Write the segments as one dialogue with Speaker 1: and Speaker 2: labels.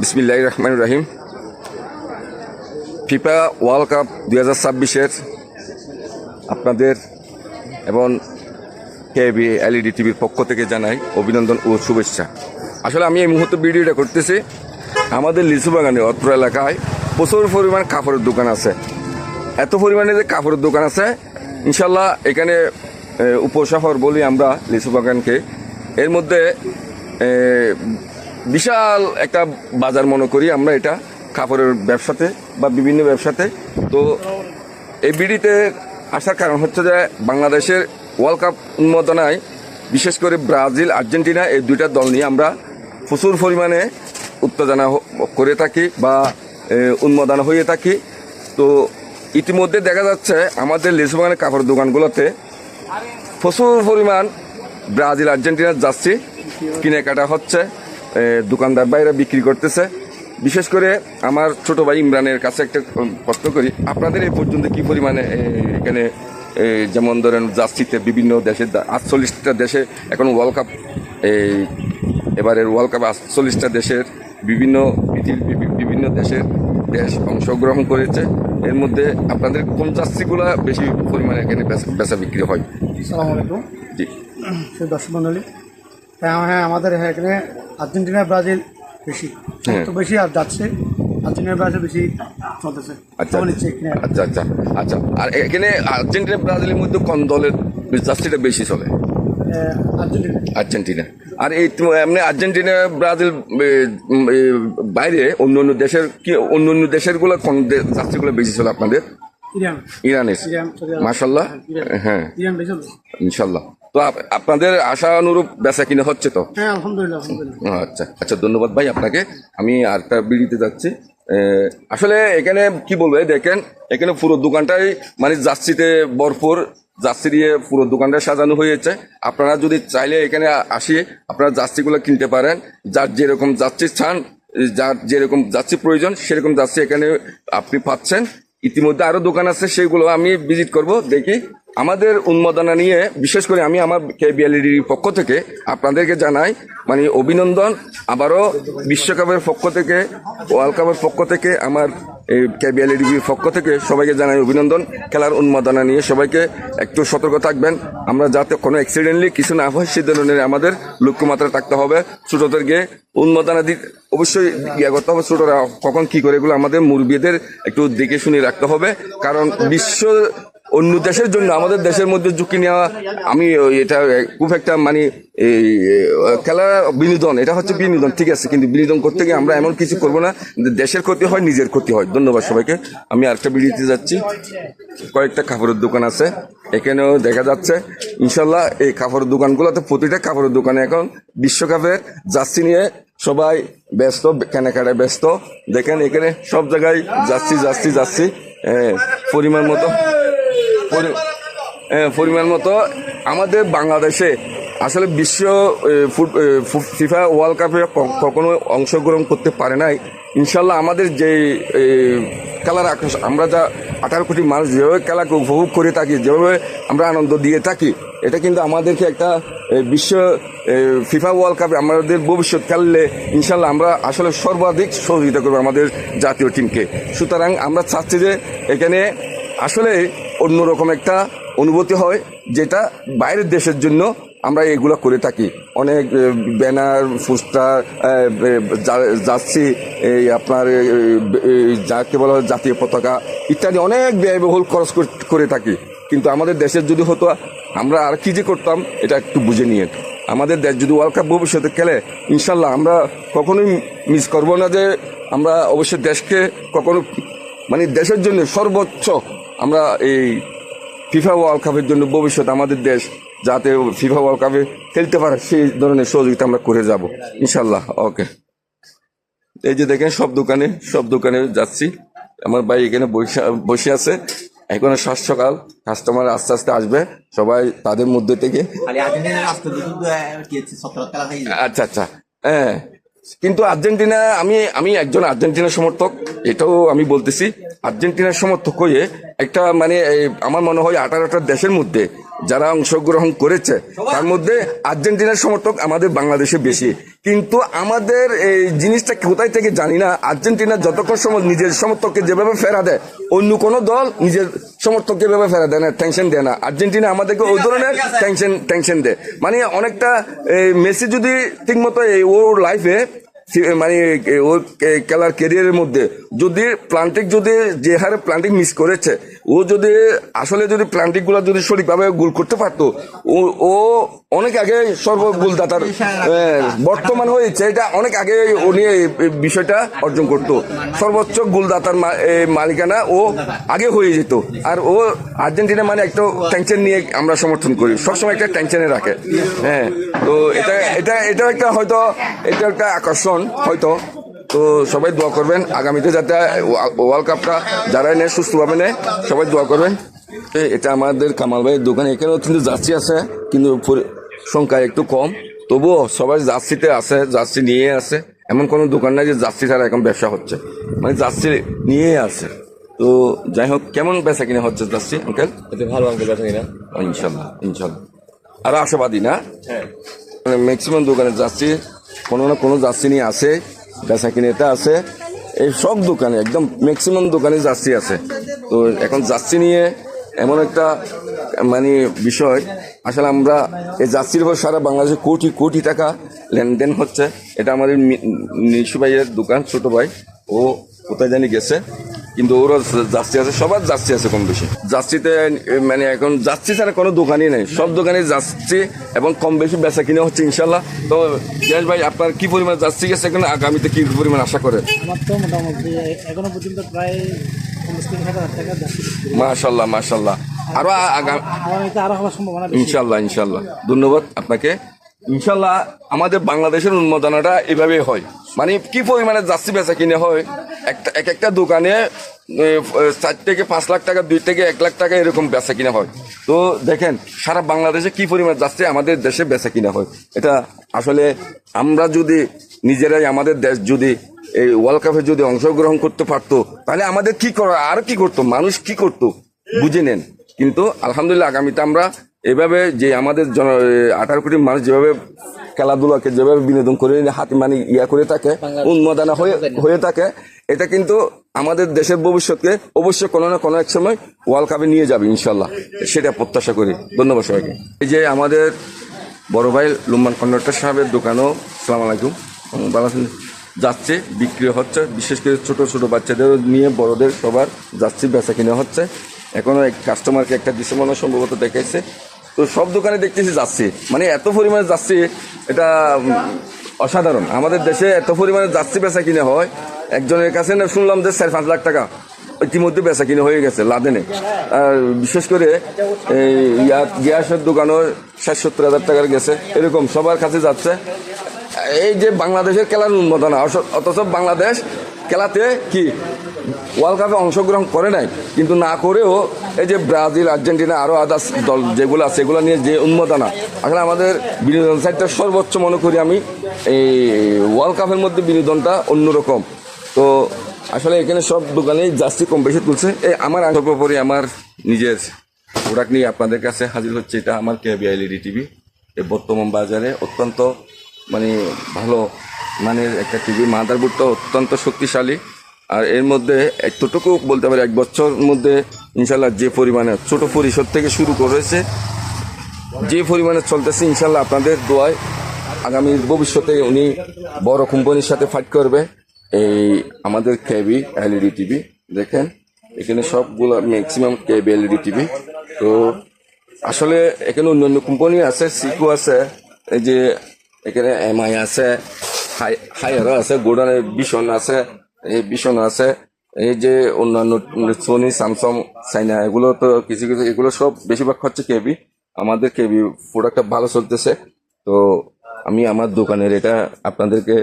Speaker 1: বিসমিল্লাহির রহমানির রহিম। FIFA world cup 2026-এর আপনাদের এবং কেবি এলইডি টিভির পক্ষ থেকে জানাই অভিনন্দন ও শুভেচ্ছা। আসলে আমি এই মুহূর্তে ভিডিওটা করতেছি। আমাদের লিচু বাগানে অত্র এলাকায় প্রচুর পরিমাণ কাপড়ের দোকান আছে। এত পরিমাণে যে কাপড়ের দোকান আছে, ইনশাল্লাহ এখানে উপশহর বলি আমরা লিচু বাগানকে। এর মধ্যে বিশাল একটা বাজার মনে করি আমরা এটা কাপড়ের ব্যবসাতে বা বিভিন্ন ব্যবসাতে। তো এই বিডিতে আসার কারণ হচ্ছে যে বাংলাদেশের ওয়ার্ল্ড কাপ উন্মোদনায় বিশেষ করে ব্রাজিল, আর্জেন্টিনা এই দুইটা দল নিয়ে আমরা প্রচুর পরিমাণে উত্তেজনা করে থাকি বা উন্মোদনা হয়ে থাকি। তো ইতিমধ্যে দেখা যাচ্ছে আমাদের লিচু বাগানের কাপড় দোকানগুলোতে প্রচুর পরিমাণ ব্রাজিল, আর্জেন্টিনার জার্সি কিনে কাটা হচ্ছে, দোকানদার বাইরে বিক্রি করতেছে। বিশেষ করে আমার ছোট ভাই ইমরানের কাছে একটা প্রশ্ন করি, আপনাদের এই পর্যন্ত কি পরিমাণে এখানে যেমন ধরেন জার্সিতে বিভিন্ন দেশের 48টা দেশে এখন ওয়ার্ল্ড কাপ, এবারের ওয়ার্ল্ড কাপ 48টা দেশের বিভিন্ন দেশ অংশগ্রহণ করেছে। এর মধ্যে আপনাদের কোন জার্সিগুলো বেশি পরিমাণে এখানে বেচা বিক্রি হয়?
Speaker 2: আসসালামু আলাইকুম।
Speaker 1: জি,
Speaker 2: দর্শক মন্ডলী, হ্যাঁ আমাদের এখানে আর্জেন্টিনা, ব্রাজিল বেশি বেশি আর যাচ্ছে। আর্জেন্টিনা, ব্রাজিল বেশি চলতেছে।
Speaker 1: আচ্ছা আচ্ছা আচ্ছা। আর এখানে আর্জেন্টিনা ব্রাজিলের মধ্যে কোন দলের জার্সিটা বেশি চলে? আর্জেন্টিনা। আর এই এমনি আর্জেন্টিনা ব্রাজিল বাইরে অন্য অন্য দেশের গুলো কোন জার্সিগুলো বেশি চলে আপনাদের? ইরানের। মাশাআল্লাহ। হ্যাঁ, ইনশাআল্লাহ। তো আপনাদের আশা অনুরূপ বেচা কিনা হচ্ছে তো?
Speaker 2: হ্যাঁ, আলহামদুলিল্লাহ।
Speaker 1: আচ্ছা আচ্ছা, ধন্যবাদ ভাই আপনাকে। আমি আরেকটা বিড়িতে যাচ্ছি। আসলে এখানে কি বলবো, দেখেন এখানে পুরো দোকানটাই মানে জার্সিতে ভরপুর, জার্সি দিয়ে পুরো দোকানটা সাজানো হয়েছে। আপনারা যদি চাইলে এখানে আসি আপনারা জার্সিগুলো কিনতে পারেন। যার যেরকম জার্সি চান, যার যেরকম জার্সি প্রয়োজন সেরকম জার্সি এখানে আপনি পাচ্ছেন। ইতিমধ্যে আরো দোকান আছে, সেগুলো আমি ভিজিট করব, দেখি। আমাদের উন্মোদনা নিয়ে বিশেষ করে আমি আমার কেবিএলইডির পক্ষ থেকে আপনাদেরকে জানাই মানে অভিনন্দন। আবারও বিশ্বকাপের পক্ষ থেকে, ওয়ার্ল্ড কাপের পক্ষ থেকে, আমার এই কেবিএলইডির পক্ষ থেকে সবাইকে জানাই অভিনন্দন। খেলার উন্মোদনা নিয়ে সবাইকে একটু সতর্ক থাকবেন, আমরা যাতে কোনো অ্যাক্সিডেন্টলি কিছু না হয় সে ধরনের আমাদের লক্ষ্যমাত্রা থাকতে হবে। ছোটদেরকে উন্মোদনা অবশ্যই করতে হবে। ছোটরা কখন কি করে এগুলো আমাদের মুরব্বীদের একটু দেখে শুনে রাখতে হবে। কারণ বিশ্ব অন্য দেশের জন্য আমাদের দেশের মধ্যে ঝুঁকি নেওয়া, আমি এটা খুব একটা মানে এই খেলা বিনোদন, এটা হচ্ছে বিনোদন, ঠিক আছে, কিন্তু বিনোদন করতে গিয়ে আমরা এমন কিছু করবো না দেশের ক্ষতি হয়, নিজের ক্ষতি হয়। ধন্যবাদ সবাইকে। আমি আরেকটা বিড়িতে যাচ্ছি। কয়েকটা কাপড়ের দোকান আছে, এখানেও দেখা যাচ্ছে ইনশাল্লাহ এই কাপড়ের দোকানগুলোতে প্রতিটা কাপড়ের দোকানে এখন বিশ্বকাপের জার্সি নিয়ে সবাই ব্যস্ত, কেনাকাটায় ব্যস্ত। দেখেন এখানে সব জায়গায় জার্সি পরিমাণ মতো আমাদের বাংলাদেশে আসলে বিশ্ব ফিফা ওয়ার্ল্ড কাপে কখনো অংশগ্রহণ করতে পারে নাই। ইনশাল্লাহ আমাদের যে খেলার আকাশ, আমরা যা 18 কোটি মানুষ যেভাবে খেলাকে উপভোগ করে থাকি, যেভাবে আমরা আনন্দ দিয়ে থাকি, এটা কিন্তু আমাদেরকে একটা বিশ্ব ফিফা ওয়ার্ল্ড কাপে আমাদের ভবিষ্যৎ খেললে ইনশাল্লাহ আমরা আসলে সর্বাধিক সহযোগিতা করবো আমাদের জাতীয় টিমকে। সুতরাং আমরা চাচ্ছি যে এখানে আসলে অন্যরকম একটা অনুভূতি হয়, যেটা বাইরের দেশের জন্য আমরা এগুলো করে থাকি। অনেক ব্যানার, পোস্টার, জার্সি, এই আপনার যাকে বলা হয় জাতীয় পতাকা ইত্যাদি অনেক ব্যয়বহুল খরচ করে থাকি। কিন্তু আমাদের দেশের যদি হতো, আমরা আর কি যে করতাম এটা একটু বুঝে নিয়ে। আমাদের দেশ যদি ওয়ার্ল্ড কাপ ভবিষ্যতে খেলে ইনশাল্লাহ আমরা কখনোই মিস করবো না যে আমরা অবশ্যই দেশকে কখনো মানে দেশের জন্য সর্বোচ্চ আমরা এই ফিফা ওয়ার্ল্ড কাপের জন্য ভবিষ্যৎ আমাদের দেশ যাতে ফিফা ওয়ার্ল্ড কাপে খেলতে পারে সেই ধরনের সহযোগিতা আমরা করে যাব ইনশাল্লাহ। ওকে, এই যে দেখেন সব দোকানে যাচ্ছি। আমার ভাই এখানে বসে আছে। এখন সকাল কাস্টমার আস্তে আস্তে আসবে, সবাই তাদের মধ্যে থেকে। আচ্ছা আচ্ছা, হ্যাঁ, কিন্তু আর্জেন্টিনা, আমি একজন আর্জেন্টিনার সমর্থক, এটাও আমি বলতেছি। আর্জেন্টিনার সমর্থক হয়ে একটা মানে আমার মনে হয় 18টা দেশের মধ্যে যারা অংশগ্রহণ করেছে তার মধ্যে আর্জেন্টিনার সমর্থক আমাদের বাংলাদেশে বেশি, কিন্তু আমাদের এই জিনিসটা কোথায় থেকে জানি না, আর্জেন্টিনা যতক্ষণ সময় নিজের সমর্থককে যেভাবে ফেরা দেয় অন্য কোনো দল নিজের সমর্থককে যেভাবে ফেরা দেয় না, টেনশন দেয় না, আর্জেন্টিনা আমাদেরকে ওই ধরনের টেনশন দেয়। মানে অনেকটা মেসি যদি ঠিকমতো ওর লাইফে মানে ওর খেলার ক্যারিয়ারের মধ্যে যদি প্লান্টিক যদি যে হারে প্লান্টিক মিস করেছে, ও যদি আসলে যদি প্লান্টিক গুলা যদি সঠিকভাবে গোল করতে পারতো, ও অনেক আগে সর্বগোলদাতার বর্তমান হয়েছে, এটা অনেক আগে উনি এই বিষয়টা অর্জন করতো, সর্বোচ্চ গোলদাতার মালিকানা ও আগে হয়ে যেত। আর ও আর্জেন্টিনা মানে একটু টেনশন নিয়ে আমরা সমর্থন করি, সবসময় একটা টেনশনে রাখে। হ্যাঁ, তো এটা একটা হয়তো এটা একটা আকর্ষণ হয়তো। তো সবাই দোয়া করবেন আগামীতে যাতে ওয়ার্ল্ড কাপটা যারা নেয় সুস্থভাবে নেয়, সবাই দোয়া করবেন। এটা আমাদের কামাল ভাইয়ের দোকান, এখানেও কিন্তু জার্সি আছে কিন্তু সংখ্যা একটু কম, তবুও সবাই জার্সিতে আছে, জার্সি নিয়ে আছে। এমন কোনো দোকান নাই যে জার্সি ছাড়া এখন ব্যবসা হচ্ছে, মানে জার্সি নিয়ে আছে। তো যাই হোক, কেমন বেচা কিনা হচ্ছে জার্সি আঙ্কেল?
Speaker 3: এটা ভালো আঙ্কেল বেচা কিনা।
Speaker 1: ইনশাল্লাহ ইনশাল্লাহ আরো আশাবাদী না? ম্যাক্সিমাম দোকানে জার্সি কোনো না কোনো জার্সি নিয়ে আছে, বেচা কিনে এটা আছে। এই সব দোকানে একদম ম্যাক্সিমাম দোকানে জার্সি আছে। তো এখন জার্সি নিয়ে এমন একটা মানে বিষয়, আসলে আমরা এই জার্সির উপর সারা বাংলাদেশে কোটি কোটি টাকা লেনদেন হচ্ছে। এটা আমাদের নিশু ভাইয়ের দোকান, ছোট ভাই, ও কোথায় জানি গেছে, কিন্তু ওরও জার্সি আছে, সবার জার্সি আছে কম বেশি। জার্সিতে মানে এখন জার্সি ছাড়া কোনো দোকানই নেই, সব দোকানে জার্সি এবং কম বেশি বেচা কিনে হচ্ছে ইনশাল্লাহ। তো জিয়াস ভাই, আপনার কি পরিমাণ জার্সি গেছে এখন, আগামীতে কি পরিমাণ আশা করে?
Speaker 2: আমার তো মোটামুটি এখনো পর্যন্ত প্রায় 50,000 টাকা যাচ্ছে।
Speaker 1: মাশাল্লাহ মাশাল্লাহ, আরো
Speaker 2: আগামীতে আরো হওয়ার সম্ভাবনা বেশি।
Speaker 1: ইনশাল্লাহ ইনশাল্লাহ, ধন্যবাদ আপনাকে। ইনশাল্লাহ আমাদের বাংলাদেশের উন্মোদনাটা এভাবেই হয়, মানে কি পরিমাণে জার্সি বেচা কিনে হয়, এক একটা দোকানে 4 থেকে 5 লাখ টাকা, 2 থেকে 1 লাখ টাকা এরকম বেচা কিনা হয়। তো দেখেন সারা বাংলাদেশে কি পরিমাণ জার্সি আমাদের দেশে বেচা কিনা হয়। এটা আসলে আমরা যদি নিজেরাই আমাদের দেশ যদি এই ওয়ার্ল্ড কাপে যদি অংশগ্রহণ করতে পারতো, তাহলে আমাদের কি করা আর কি করতো, মানুষ কি করতো বুঝে নেন। কিন্তু আলহামদুলিল্লাহ আগামীতে আমরা এভাবে যে আমাদের 18 কোটি মানুষ যেভাবে খেলাধুলাকে যেভাবে বিনোদন করে হাতে মানে করে থাকে, উন্মাদনা হয়ে থাকে, এটা কিন্তু আমাদের দেশের ভবিষ্যৎকে অবশ্যই কোনো না কোনো এক সময় ওয়ার্ল্ড কাপে নিয়ে যাবে ইনশাল্লাহ, সেটা প্রত্যাশা করি। ধন্যবাদ সবাইকে। এই যে আমাদের বড় ভাই লুম্মান কন্ডাক্টর সাহেবের দোকানও, আসসালামু আলাইকুম, ভালো আছেন? যাচ্ছে বিক্রি হচ্ছে, বিশেষ করে ছোট ছোট বাচ্চাদের নিয়ে বড়দের সবার যাচ্ছে বেচা কিনে হচ্ছে। এখনো এক কাস্টমারকে একটা ডিসেম্বর সম্ভবত দেখাইছে। তো সব দোকানে দেখতেছি যাচ্ছে, মানে এত পরিমাণে যাচ্ছে, এটা অসাধারণ। আমাদের দেশে এত পরিমাণে যাচ্ছে বেচা কিনে হয়, একজনের কাছে না শুনলাম যে 4-5 লাখ টাকা ইতিমধ্যে বেচা কিনে হয়ে গেছে লাদেনে। আর বিশেষ করে এই গ্যাসের দোকানও 60-70 হাজার টাকার গেছে, এরকম সবার কাছে যাচ্ছে। এই যে বাংলাদেশের খেলার উন্মোদনা, অথচ বাংলাদেশ খেলাতে কি ওয়ার্ল্ড কাপে অংশগ্রহণ করে নাই, কিন্তু না করেও এই যে ব্রাজিল, আর্জেন্টিনা, আরও আদার্স দল যেগুলো আছে সেগুলো নিয়ে যে উন্মোদনা, আসলে আমাদের বিনোদন সাইডটা সর্বোচ্চ মনে করি আমি। এই ওয়ার্ল্ড কাপের মধ্যে বিনোদনটা অন্যরকম। তো আসলে এখানে সব দোকানেই জার্সি কম বেশি তুলছে। এই আমার সর্বোপরি আমার নিজের প্রোডাক্ট নিয়ে আপনাদের কাছে হাজির হচ্ছে। এটা আমার কেবি এলইডি টিভি, এই বর্তমান বাজারে অত্যন্ত মানে ভালো মানের একটা টিভি, মাদারবোর্ডটা অত্যন্ত শক্তিশালী। আর এর মধ্যে এতটুকু বলতে পারি 1 বছর মধ্যে ইনশাল্লাহ যে পরিমাণে ছোট পরিসর থেকে শুরু করেছে, যে পরিমাণে চলতেছে, ইনশাল্লাহ আপনাদের দোয়ায় আগামী ভবিষ্যতে উনি বড় কোম্পানির সাথে ফাইট করবে। এই আমাদের কেবি এলইডি টিভি দেখেন, এখানে সবগুলো ম্যাক্সিমাম কেবি এলইডি টিভি। তো আসলে এখানে অন্যান্য কোম্পানি আছে, সিকো আছে, এই যে এখানে এমআই আছে, হায়ারও আছে, গোডানের ভিশন আছে, এই ভিশন আছে, এই যে অন্যান্য সোনি, স্যামসাং, চাইনা, এগুলো তো কিছু কিছু, এগুলো সব বেশিরভাগ হচ্ছে কেবি। আমাদের কেবি প্রোডাক্টটা ভালো চলতেছে। তো আমি আমার দোকানের এটা আপনাদেরকে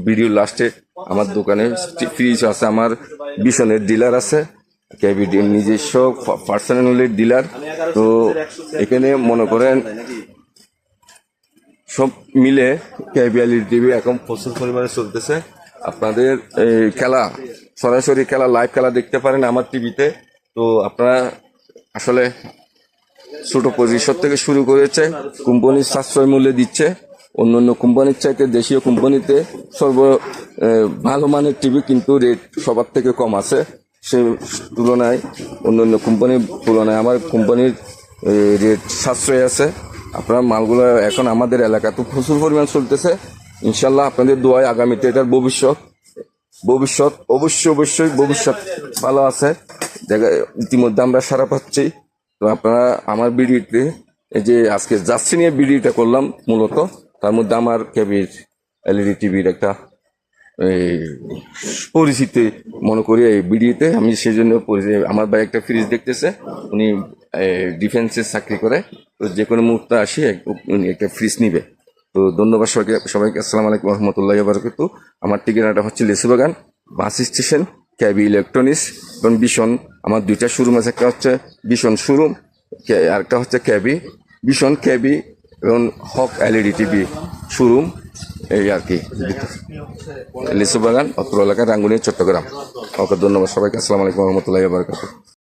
Speaker 1: ভিডিও লাস্টে আমার দোকানে ফ্রিজ আছে, আমার ভিশনের ডিলার আছে, কেবি নিজস্ব পার্সোনাল ডিলার। তো এখানে মনে করেন সব মিলে কেবি এলইডি টিভি এখন প্রচুর পরিমাণে চলতেছে। আপনাদের খেলা, সরাসরি খেলা, লাইভ খেলা দেখতে পারেন আমার টিভিতে। তো আপনারা আসলে ছোট পরিসর থেকে শুরু করেছে, কোম্পানির সাশ্রয় মূল্যে দিচ্ছে। অন্য অন্য কোম্পানির চাইতে দেশীয় কোম্পানিতে ভালো মানের টিভি, কিন্তু রেট সবার থেকে কম আছে। সে তুলনায় অন্য অন্য কোম্পানির তুলনায় আমার কোম্পানির রেট সাশ্রয় আছে। আপনার মালগুলো এখন আমাদের এলাকাতে প্রচুর পরিমাণ চলতেছে। ইনশাল্লাহ আপনাদের দোয়ায় আগামীতে এটার ভবিষ্যৎ অবশ্যই ভবিষ্যৎ ভালো আছে। ইতিমধ্যে আমরা সারা পাচ্ছি। তো আপনারা আমার ভিডিওতে, এই যে আজকে যাচ্ছি নিয়ে ভিডিওটা করলাম মূলত, তার মধ্যে আমার কেবির এলইডি টিভির একটা পরিচিতি মনে করি এই ভিডিওতে। আমি সেই জন্য আমার ভাই একটা ফ্রিজ দেখতেছে, উনি ডিফেন্সে চাকরি করে, তো যে কোনো মুহূর্তে আসি উনি একটা ফ্রিজ নিবে। তো ধন্যবাদ সবাইকে আসসালামু আলাইকুম রহমতুল্লাহ বারকাতু। আমার ঠিকানাটা হচ্ছে লেসুবাগান বাস স্টেশন, ক্যাবি ইলেকট্রনিক্স এবং বিশন। আমার দুইটা শোরুম আছে, একটা হচ্ছে বিশন শোরুম, আর একটা হচ্ছে বিশন ক্যাবি এবং হক এলইডি টিভি শোরুম। এই আর কি, লিচু বাগান, অত্র এলাকা, রাঙ্গুনিয়া, চট্টগ্রাম। ওকে, ধন্যবাদ সবাইকে, আসসালামু আলাইকুম রহমতুল্লাহ বারকাতু।